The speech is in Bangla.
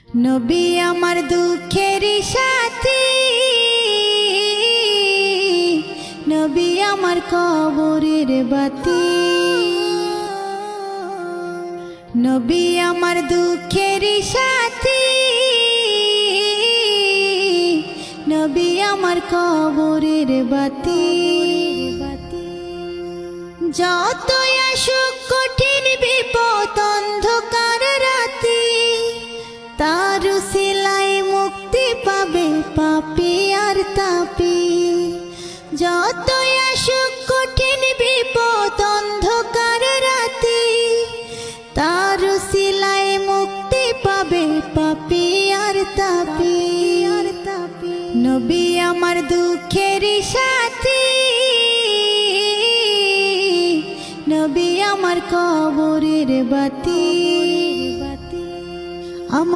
নবী আমার দুঃখের সাথী, নবী আমার কবরের বাতি। নবী আমার দুঃখের সাথী, নবী আমার কবরের বাতি। যতই আসুক কঠিন বিপদ অন্ধকার রাতি, তার উসিলায় মুক্তি পাবে পাপী আর তাপী। যতই আসুক কঠিন বিপদ অন্ধকার রাতি, তার উসিলায় মুক্তি পাবে পাপী আর তাপী। নবী আমার দুঃখের সাথী, নবী আমার কবরের বাতি।